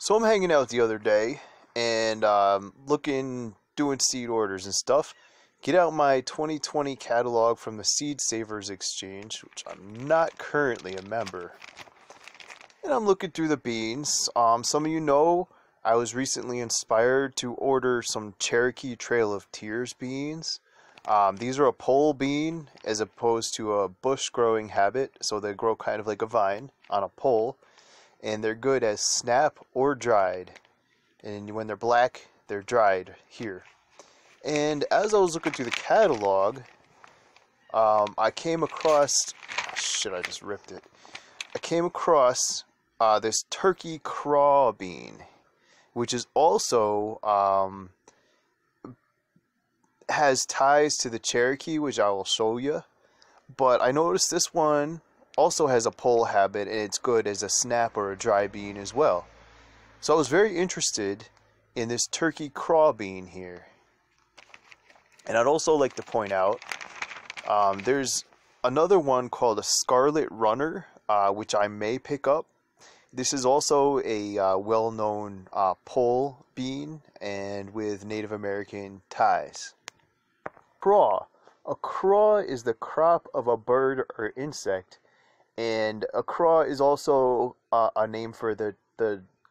So I'm hanging out the other day and doing seed orders and stuff. Get out my 2020 catalog from the Seed Savers Exchange, which I'm not currently a member. And I'm looking through the beans. Some of you know I was recently inspired to order some Cherokee Trail of Tears beans. These are a pole bean as opposed to a bush growing habit, so they grow kind of like a vine on a pole. And they're good as snap or dried. And when they're black, they're dried here. And as I was looking through the catalog, I came across... Shit, I just ripped it. I came across this turkey craw bean, which is also has ties to the Cherokee, which I will show you. But I noticed this one also has a pole habit, and it's good as a snap or a dry bean as well. So I was very interested in this turkey craw bean here. And I'd also like to point out, there's another one called a Scarlet Runner, which I may pick up. This is also a well-known pole bean and with Native American ties. Craw. A craw is the crop of a bird or insect, and a craw is also a name for the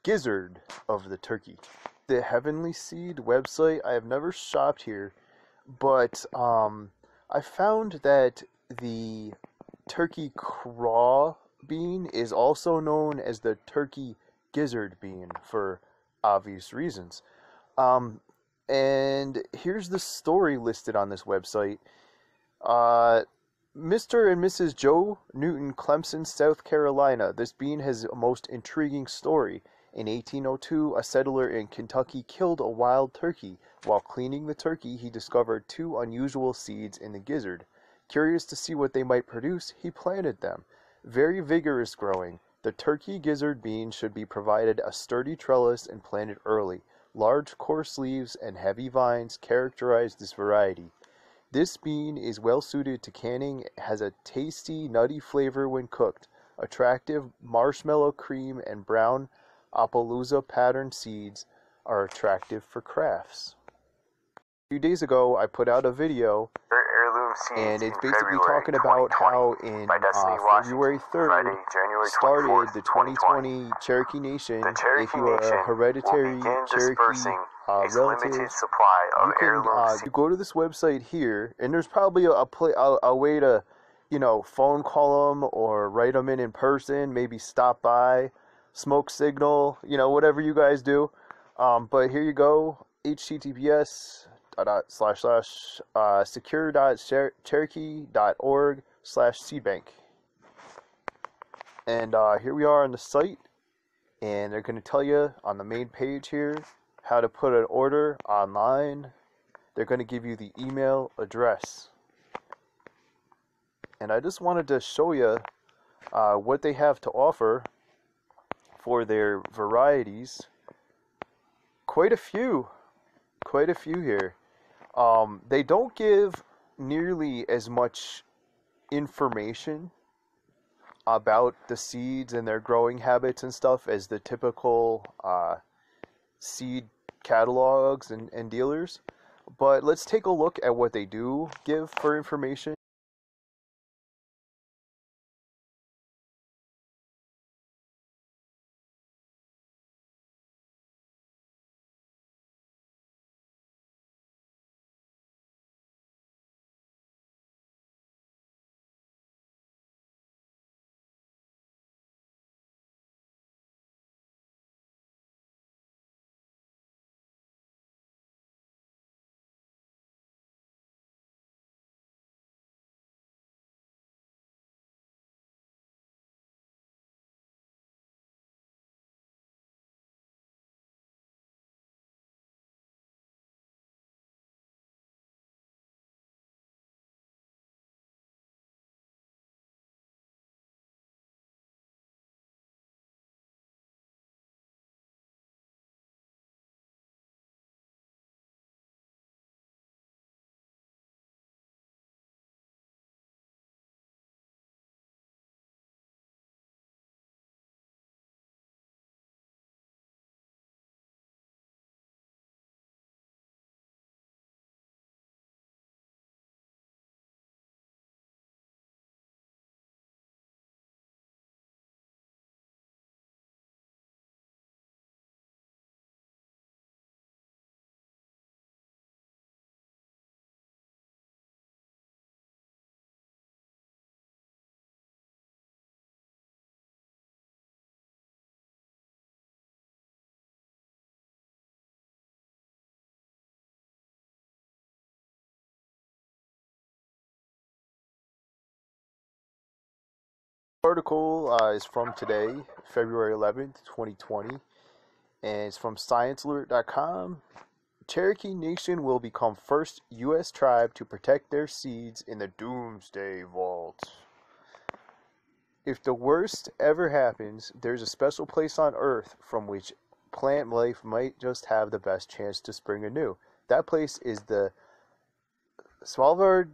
gizzard of the turkey. The Heavenly Seed website, I have never shopped here, but I found that the turkey craw bean is also known as the turkey gizzard bean for obvious reasons. And here's the story listed on this website. Mr. and Mrs. Joe Newton, Clemson, South Carolina. This bean has a most intriguing story. In 1802, a settler in Kentucky killed a wild turkey. While cleaning the turkey, he discovered two unusual seeds in the gizzard. Curious to see what they might produce, he planted them. Very vigorous growing. The turkey gizzard bean should be provided a sturdy trellis and planted early. Large, coarse leaves and heavy vines characterize this variety. This bean is well suited to canning, has a tasty, nutty flavor when cooked. Attractive marshmallow cream and brown Appaloosa pattern seeds are attractive for crafts. A few days ago, I put out a video, Heirloom seeds and it's in basically February talking about how in February 3rd Friday, January started 24th, the 2020 Cherokee Nation. The Cherokee If you are Nation a hereditary will begin Cherokee dispersing a relative, limited supply of you can heirloom seeds. you go to this website here, and there's probably a way to, phone call them or write them in person, maybe stop by, smoke signal, whatever you guys do. But here you go, https://secure.cherokee.org/seedbank. And here we are on the site, and they're going to tell you on the main page here how to put an order online. They're going to give you the email address. And I just wanted to show you what they have to offer for their varieties. Quite a few here. They don't give nearly as much information about the seeds and their growing habits and stuff as the typical seed catalogs and dealers. But let's take a look at what they do give for information. Article is from today, February 11th, 2020, and it's from ScienceAlert.com. Cherokee Nation will become first U.S. tribe to protect their seeds in the Doomsday Vault. If the worst ever happens, there's a special place on Earth from which plant life might just have the best chance to spring anew. That place is the Svalbard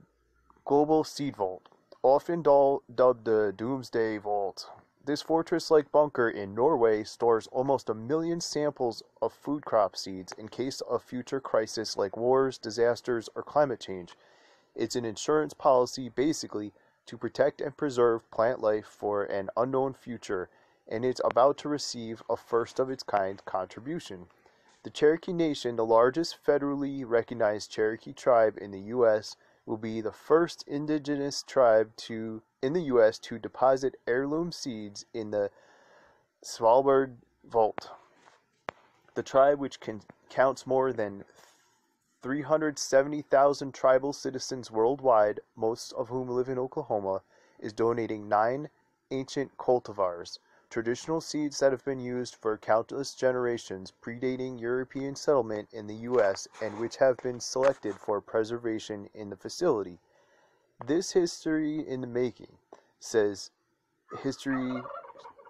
Global Seed Vault, often dubbed the Doomsday Vault. This fortress-like bunker in Norway stores almost 1 million samples of food crop seeds in case of future crisis like wars, disasters, or climate change. It's an insurance policy, basically, to protect and preserve plant life for an unknown future, and it's about to receive a first-of-its-kind contribution. The Cherokee Nation, the largest federally recognized Cherokee tribe in the U.S., will be the first indigenous tribe in the U.S. to deposit heirloom seeds in the Svalbard Vault. The tribe, which counts more than 370,000 tribal citizens worldwide, most of whom live in Oklahoma, is donating 9 ancient cultivars, traditional seeds that have been used for countless generations predating European settlement in the U.S. and which have been selected for preservation in the facility. This history in the making, says History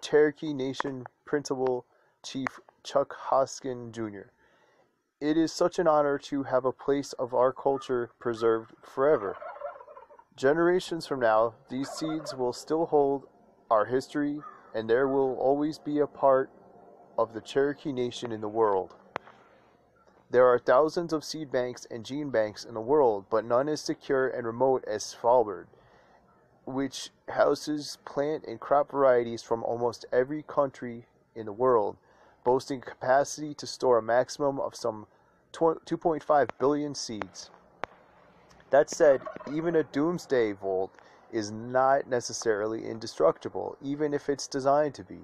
Cherokee Nation Principal Chief Chuck Hoskin, Jr. It is such an honor to have a place of our culture preserved forever. Generations from now, these seeds will still hold our history, and there will always be a part of the Cherokee Nation in the world. There are thousands of seed banks and gene banks in the world, but none as secure and remote as Svalbard, which houses plant and crop varieties from almost every country in the world, boasting capacity to store a maximum of some 2.5 billion seeds. That said, even a doomsday vault is not necessarily indestructible, even if it's designed to be.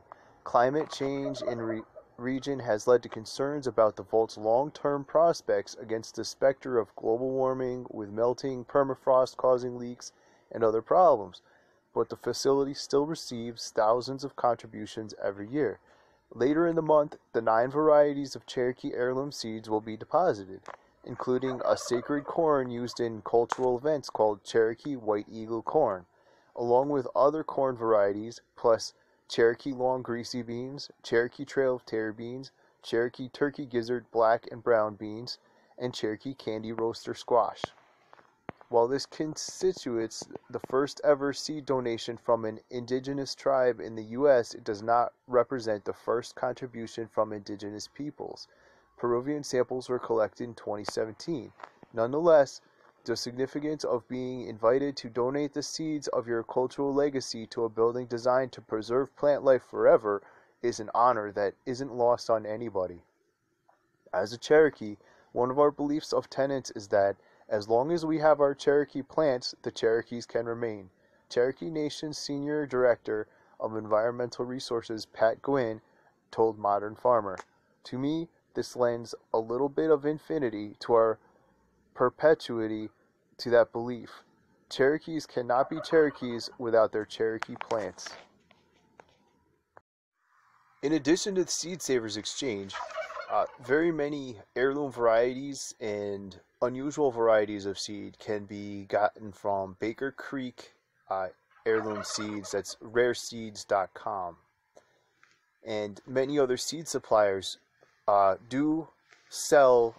Climate change in region has led to concerns about the vault's long-term prospects against the specter of global warming, with melting permafrost causing leaks and other problems, but the facility still receives thousands of contributions every year. Later in the month, the 9 varieties of Cherokee heirloom seeds will be deposited, including a sacred corn used in cultural events called Cherokee White Eagle corn, along with other corn varieties, plus Cherokee long greasy beans, Cherokee Trail of Terror beans, Cherokee turkey gizzard black and brown beans, and Cherokee candy roaster squash. While this constitutes the first ever seed donation from an indigenous tribe in the U.S., it does not represent the first contribution from indigenous peoples. Peruvian samples were collected in 2017. Nonetheless, the significance of being invited to donate the seeds of your cultural legacy to a building designed to preserve plant life forever is an honor that isn't lost on anybody. As a Cherokee, one of our beliefs of tenets is that as long as we have our Cherokee plants, the Cherokees can remain. Cherokee Nation's Senior Director of Environmental Resources, Pat Gwynn, told Modern Farmer, "To me, this lends a little bit of infinity to our perpetuity to that belief. Cherokees cannot be Cherokees without their Cherokee plants." In addition to the Seed Savers Exchange, very many heirloom varieties and unusual varieties of seed can be gotten from Baker Creek heirloom seeds. That's rareseeds.com. And many other seed suppliers do sell,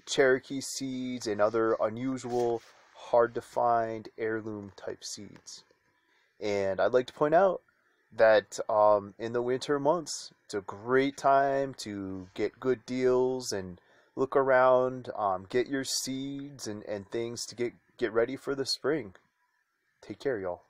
Cherokee seeds and other unusual, hard to find heirloom type seeds. And I'd like to point out that in the winter months, it's a great time to get good deals and look around, get your seeds and things to get ready for the spring. Take care, y'all.